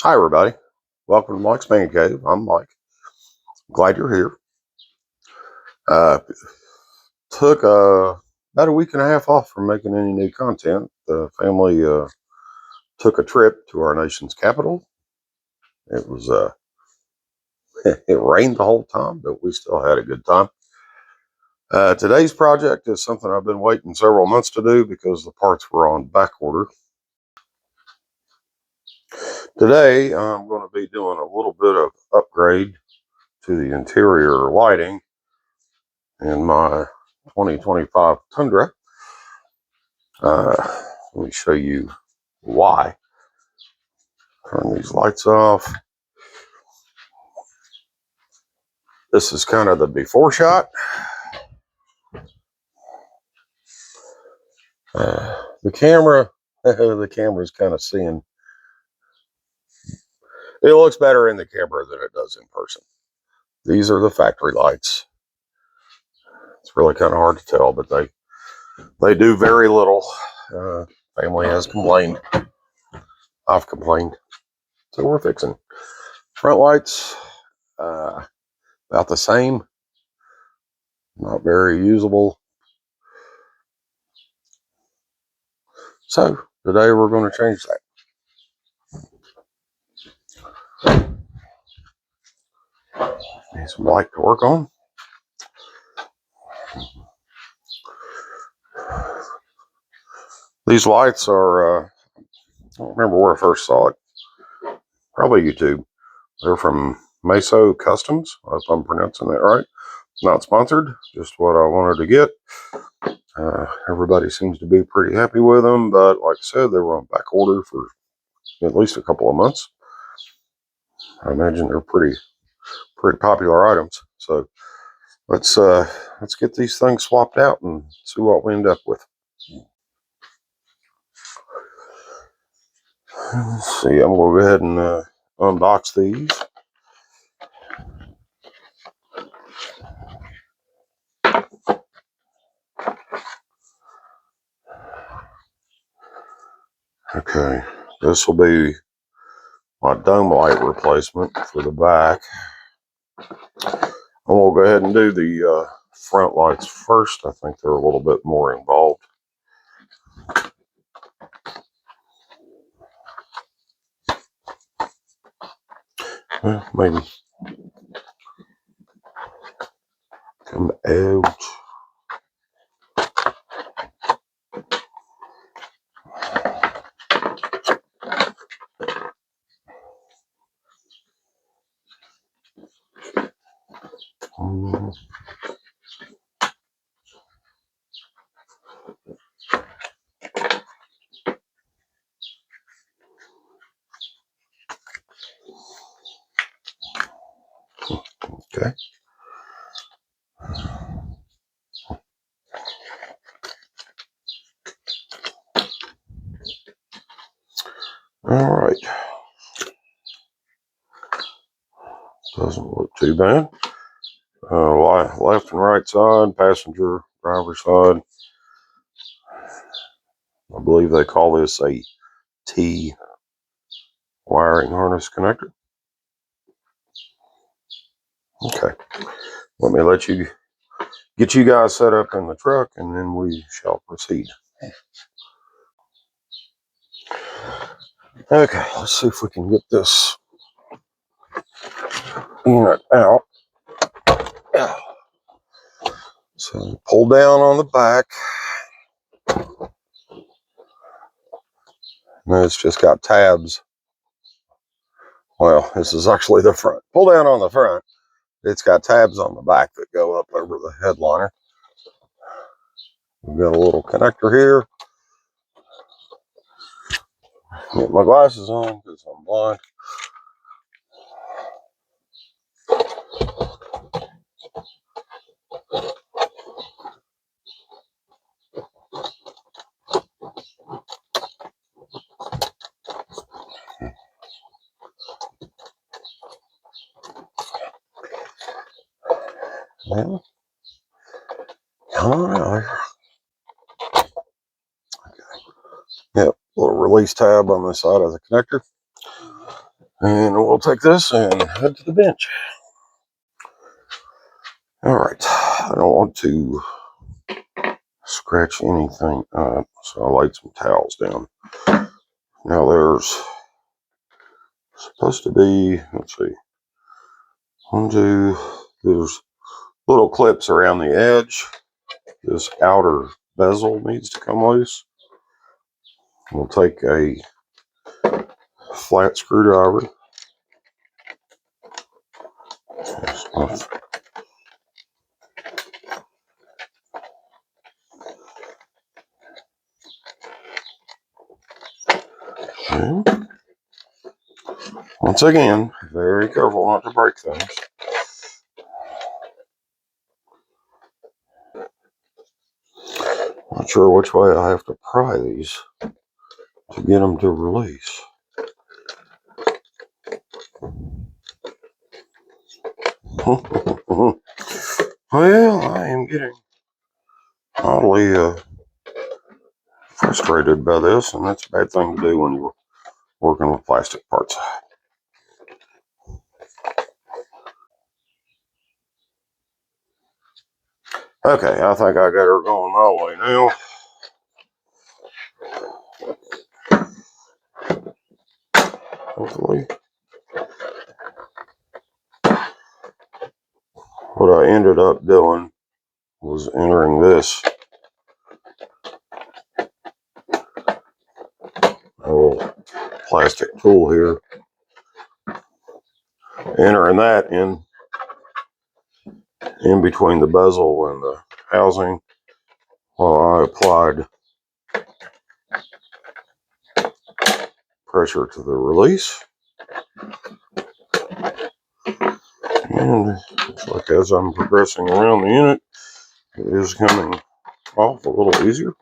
Hi everybody, welcome to Mike's Man Cave. I'm Mike. Glad you're here. Took about a week and a half off from making any new content. The family took a trip to our nation's capital. It was it rained the whole time, but we still had a good time. Today's project is something I've been waiting several months to do because the parts were on back order. Today I'm going to be doing a little bit of upgrade to the interior lighting in my 2025 Tundra. Let me show you why. Turn these lights off. This is kind of the before shot. The camera, the camera's kind of seeing. It looks better in the camera than it does in person. These are the factory lights. It's really kind of hard to tell, but they do very little. Family has complained. I've complained. So we're fixing. Front lights, about the same. Not very usable. So today we're going to change that. Need some light to work on. These lights are, I don't remember where I first saw it. Probably YouTube. They're from Meso Customs, if I'm pronouncing that right. Not sponsored, just what I wanted to get. Everybody seems to be pretty happy with them, but like I said, they were on back order for at least a couple of months. I imagine they're pretty popular items. So let's get these things swapped out and see what we end up with. Let's see, I'm going to go ahead and unbox these. Okay, this will be my dome light replacement for the back. I'm going to go ahead and do the front lights first. I think they're a little bit more involved. Well, maybe come out. Okay. All right. Doesn't look too bad. Left and right side, passenger, driver side. I believe they call this a T wiring harness connector. Okay. Let me get you guys set up in the truck, and then we shall proceed. Okay, let's see if we can get this unit out. So pull down on the back. And it's just got tabs. Well, this is actually the front. Pull down on the front. It's got tabs on the back that go up over the headliner. We've got a little connector here. Get my glasses on because I'm blind. Well, come on out here. Okay. Yep, little release tab on the side of the connector. And we'll take this and head to the bench. All right, I don't want to scratch anything up, so I laid some towels down. Now there's supposed to be, let's see, there's little clips around the edge. This outer bezel needs to come loose. We'll take a flat screwdriver. And once again, very careful not to break things. Not sure which way I have to pry these to get them to release. Well, I am getting oddly frustrated by this, and that's a bad thing to do when you're working with plastic parts. Okay, I think I got her going my way now. Hopefully. What I ended up doing was entering this little plastic tool here, entering that in between the bezel and the housing while I applied pressure to the release. And looks like as I'm progressing around the unit, it is coming off a little easier.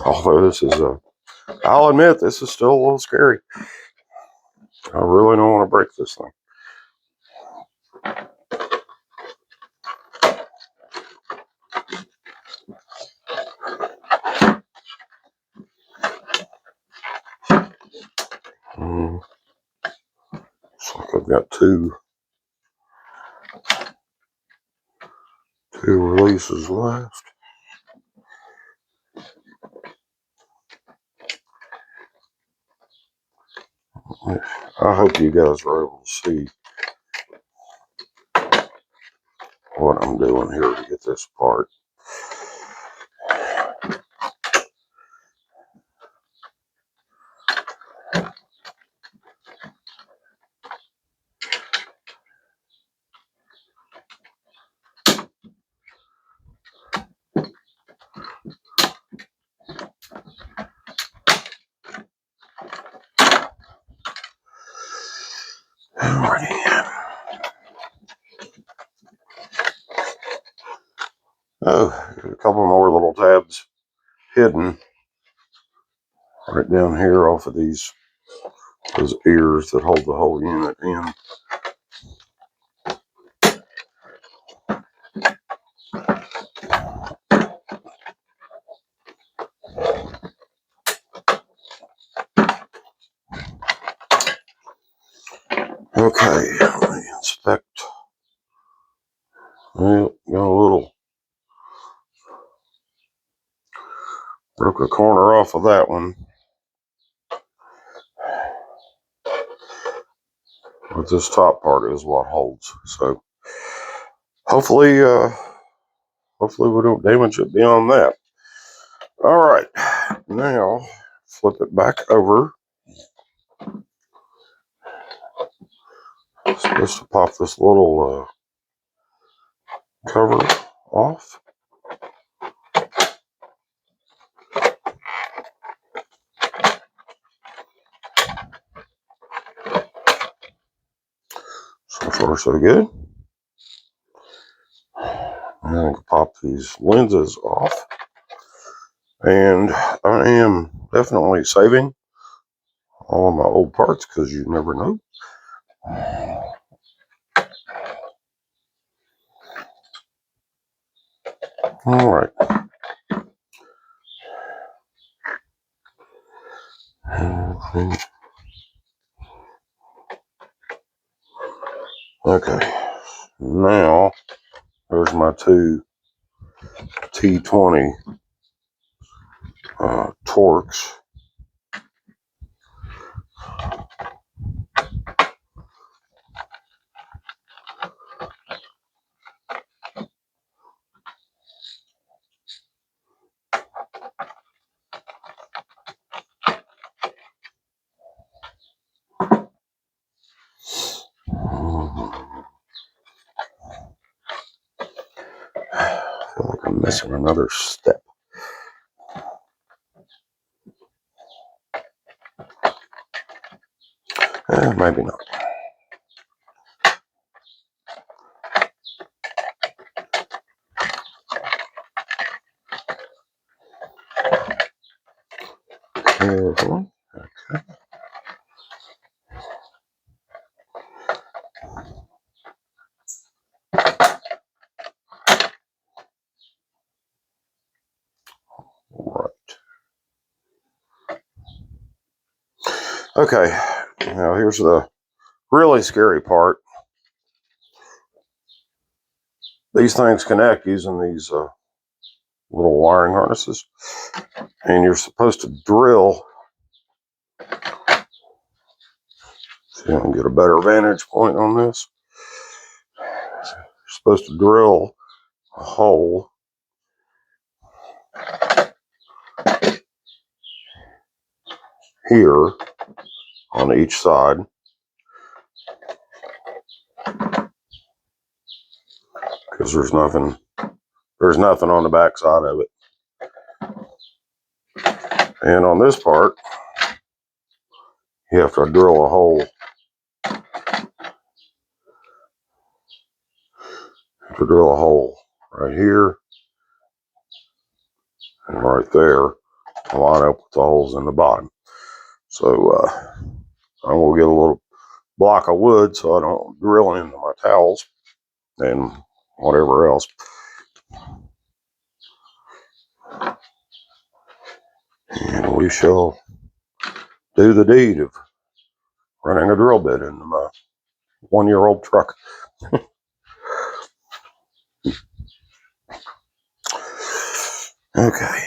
Although this is I'll admit this is still a little scary. I really don't want to break this thing. Looks like I've got two releases left. I hope you guys are able to see what I'm doing here to get this apart. Alrighty. Oh, a couple more little tabs hidden right down here off of those ears that hold the whole unit in. Okay, let me inspect. Well, got a little, broke a corner off of that one. But this top part is what holds. So hopefully we don't damage it beyond that. All right, now flip it back over. Supposed to pop this little cover off. So far so good. And I can pop these lenses off. And I am definitely saving all of my old parts because you never know. All right. Okay. Now, there's my two T20 Torx. I feel like I'm missing another step. Maybe not. Careful. Okay. Right. Okay. Now here's the really scary part. These things connect using these little wiring harnesses, and you're supposed to drill. See, I can get a better vantage point on this. You're supposed to drill a hole here on each side, because there's nothing on the back side of it. And on this part, you have to drill a hole. Right here and right there to line up with the holes in the bottom. So I'm going to get a little block of wood so I don't drill into my towels and whatever else. And we shall do the deed of running a drill bit into my 1-year-old truck. Okay.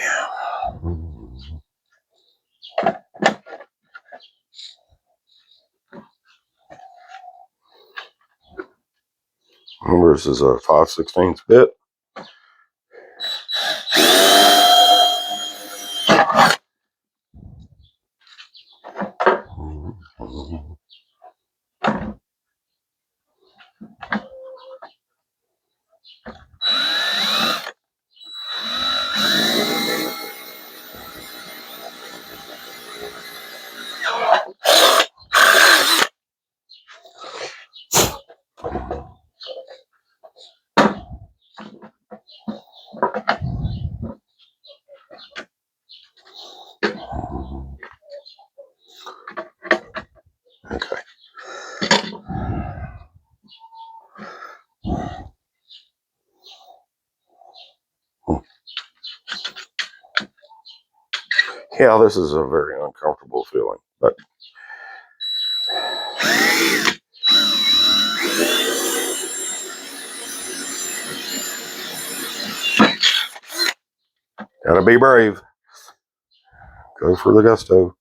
Remember, this is a 5/16 bit. Okay. Yeah, this is a very uncomfortable feeling, but gotta be brave. Go for the gusto.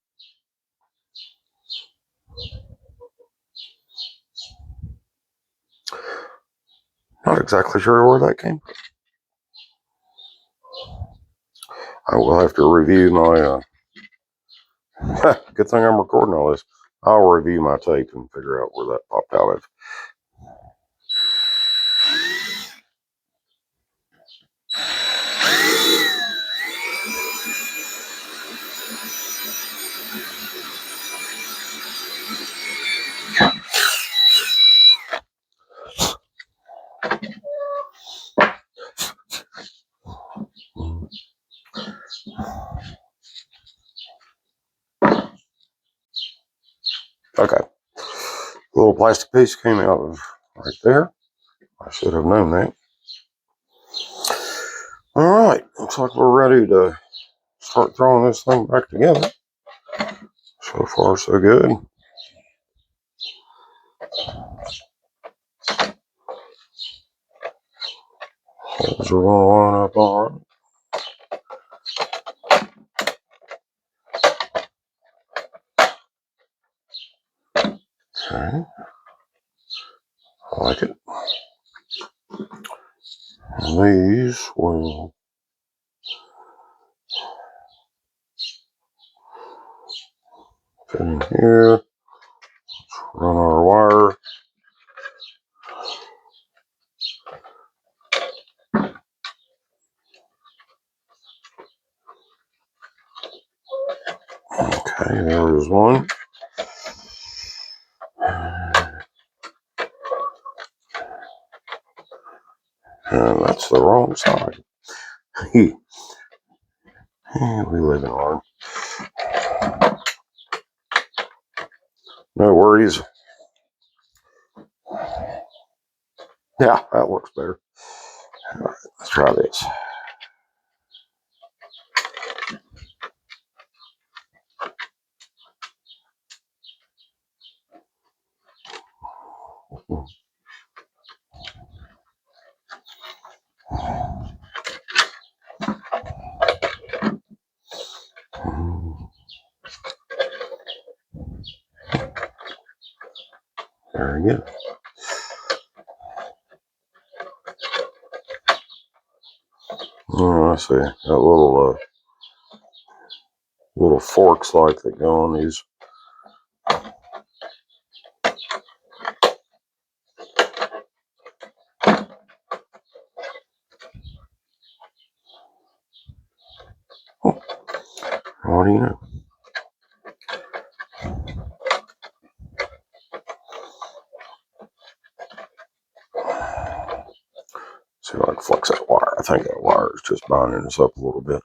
Not exactly sure where that came from. I will have to review my. Good thing I'm recording all this. I'll review my tape and figure out where that popped out of. Okay. A little plastic piece came out of right there. I should have known that. All right, looks like we're ready to start throwing this thing back together. So far, so good. Holes are going to line up all right. Okay, I like it. And these will fit in here. Run our wire. Okay, there's one. And that's the wrong side. We live in our. No worries. Yeah, that works better. All right, let's try this. There we go. Oh, I see. That little forks like that go on these. Oh, what do you know? See if I can flex that wire. I think that wire is just binding us up a little bit.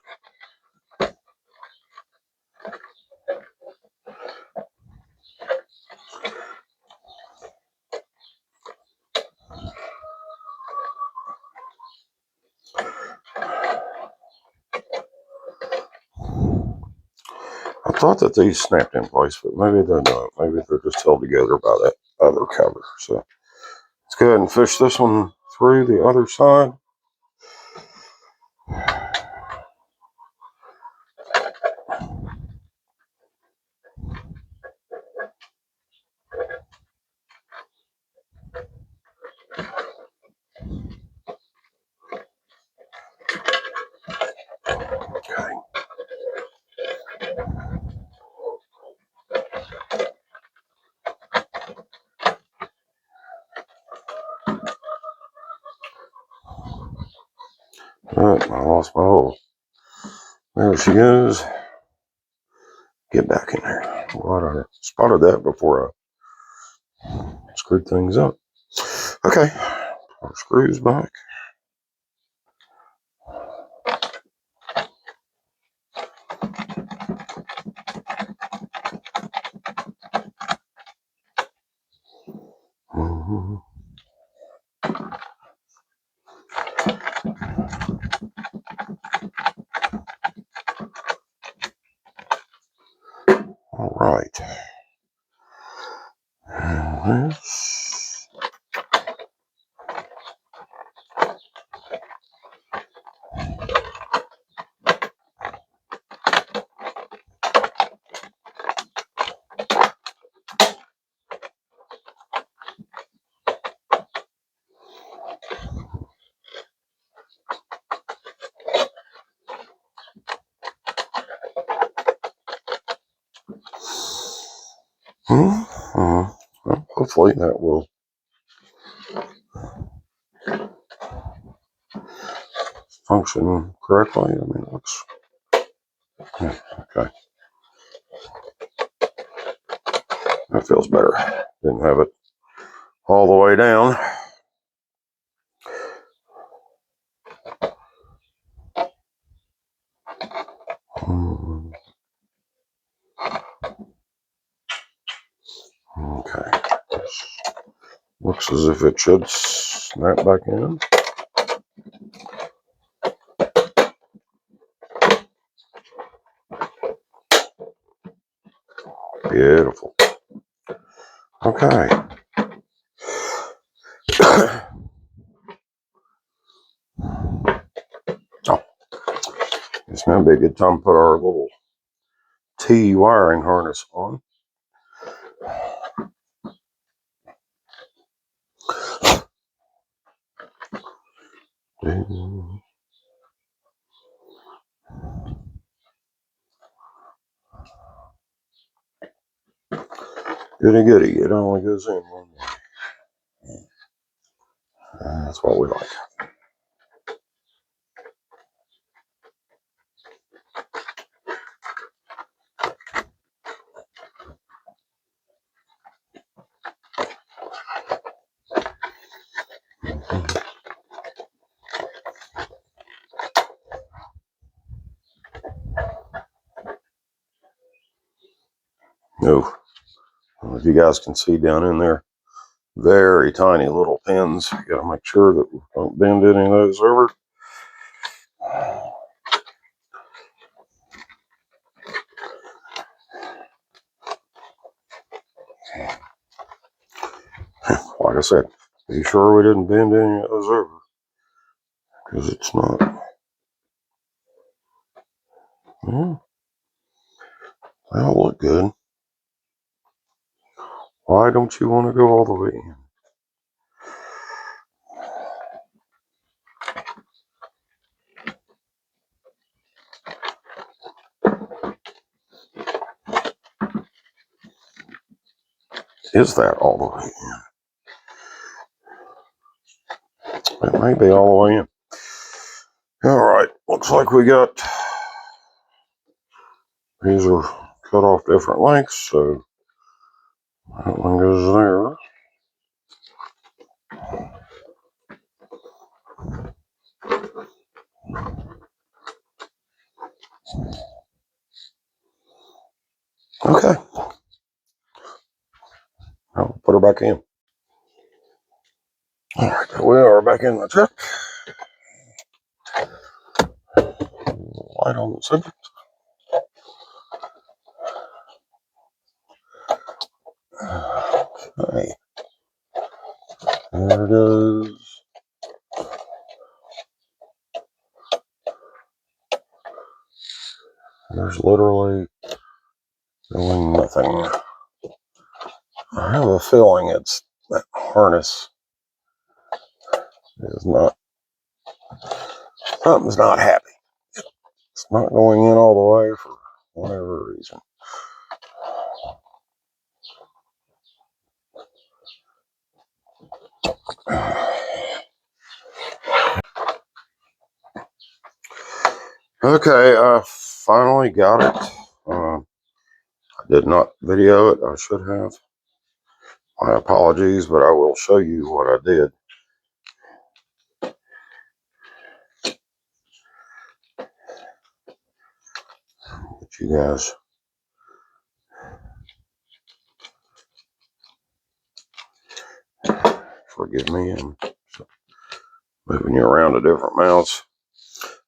I thought that these snapped in place, but maybe they don't. Maybe they're just held together by that other cover. So let's go ahead and fish this one through the other side. Okay. All right, I lost my hole. There she goes. Get back in there. Glad I spotted that before I screwed things up. Okay, our screws back. All right. And this. Well, hopefully that will function correctly. I mean, it looks. Yeah, okay. That feels better. Didn't have it all the way down. Okay. Looks as if it should snap back in. Beautiful. Okay. Oh, it's now be a good time to put our little T wiring harness on. Goody goody, it only goes in one way. That's what we like. Oh, if you guys can see down in there, very tiny little pins. You gotta make sure that we don't bend any of those over. Like I said, be sure we didn't bend any of those over, because it's not. Well, that'll look good. Why don't you want to go all the way in? Is that all the way in? It may be all the way in. All right, looks like we got, these are cut off different lengths, so that one goes there. Okay, I'll put her back in. All right, we are back in the truck. Light on the subject. Okay, there it is. There's literally doing nothing. I have a feeling it's that harness is not, something's not happy. It's not going in all the way for whatever reason. Okay, I finally got it. I did not video it. I should have. My apologies, but I will show you what I did. But you guys forgive me. I'm moving you around to different mounts.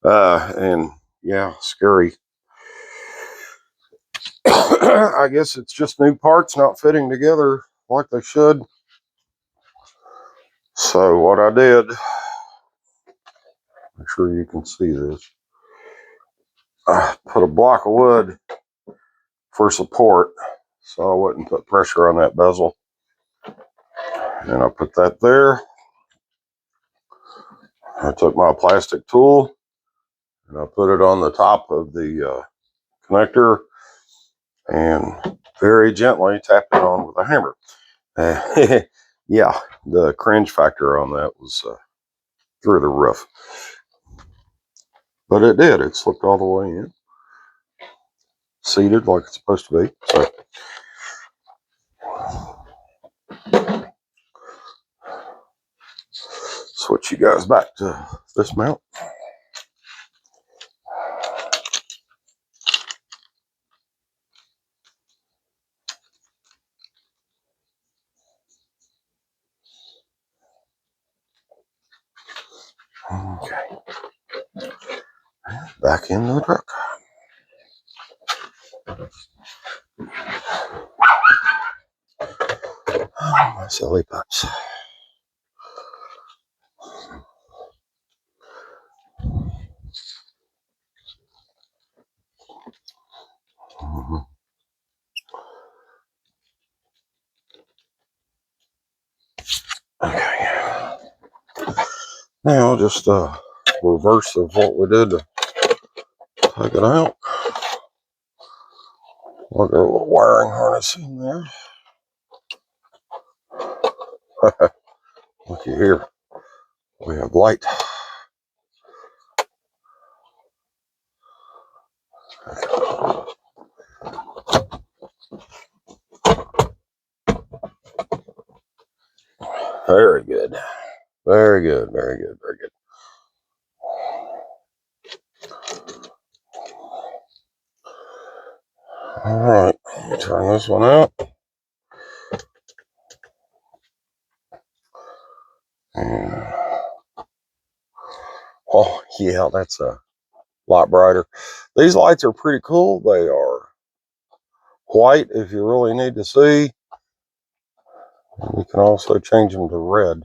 And yeah, scary. I guess it's just new parts not fitting together like they should. So what I did, make sure you can see this. I put a block of wood for support so I wouldn't put pressure on that bezel. And I put that there. I took my plastic tool and I put it on the top of the connector and very gently tapped it on with a hammer. Yeah, the cringe factor on that was through the roof. But it did. It slipped all the way in. Seated like it's supposed to be. So switch you guys back to this mount. Okay. Back into the truck. Silly pups. Okay. Now just reverse of what we did to take it out. Look at a little wiring harness in there. Looky here. We have light. Very good. Very good. Very good. Very good. All right. Let me turn this one out. And, oh, yeah, that's a lot brighter. These lights are pretty cool. They are white if you really need to see. And you can also change them to red.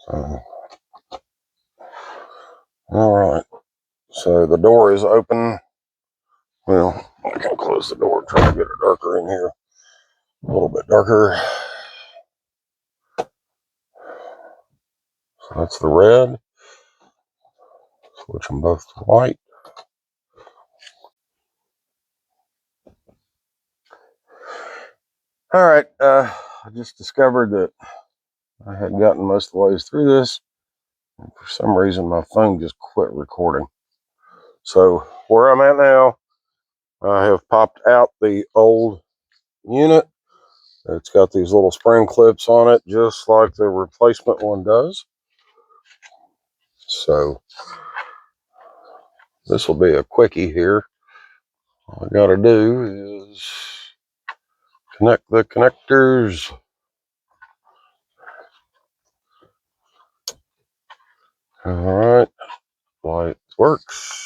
So, all right. So the door is open. Well, I can close the door, try to get it darker in here. A little bit darker. So that's the red. Switch them both to white. All right. I just discovered that I had gotten most of the ways through this. And for some reason, my phone just quit recording. So where I'm at now, I have popped out the old unit. It's got these little spring clips on it, just like the replacement one does. So this will be a quickie here. All I got to do is connect the connectors. All right, light works.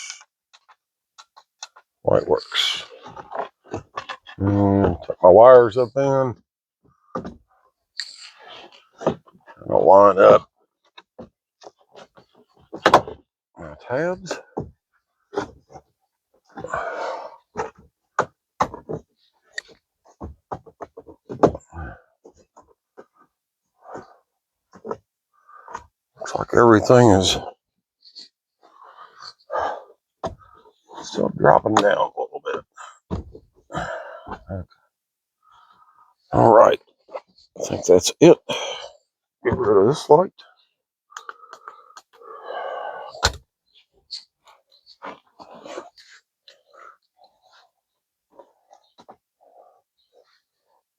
Light works. And tuck my wires up in. And I'll line up my tabs. Looks like everything is still dropping down a little bit. Okay. All right, I think that's it. Get rid of this light.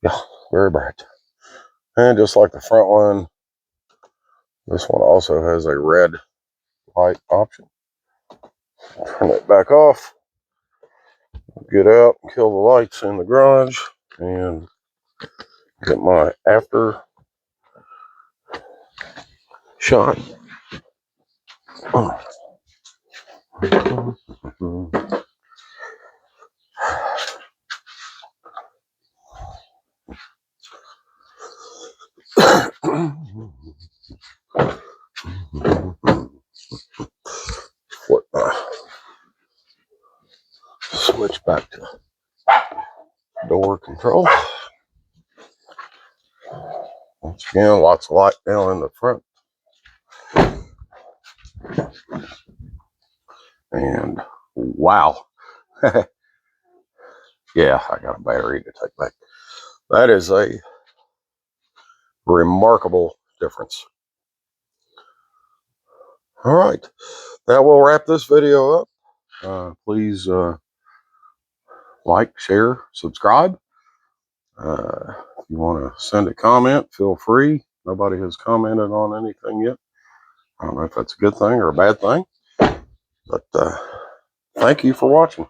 Yeah, very bright. And just like the front one, this one also has a red light option. Turn it back off. Get out and kill the lights in the garage and get my after shot. Flip my switch back to door control. Once again, lots of light down in the front. And wow. Yeah, I got a battery to take back. That is a remarkable difference. All right, that will wrap this video up. Please like, share, subscribe. If you want to send a comment, feel free. Nobody has commented on anything yet. I don't know if that's a good thing or a bad thing, but thank you for watching.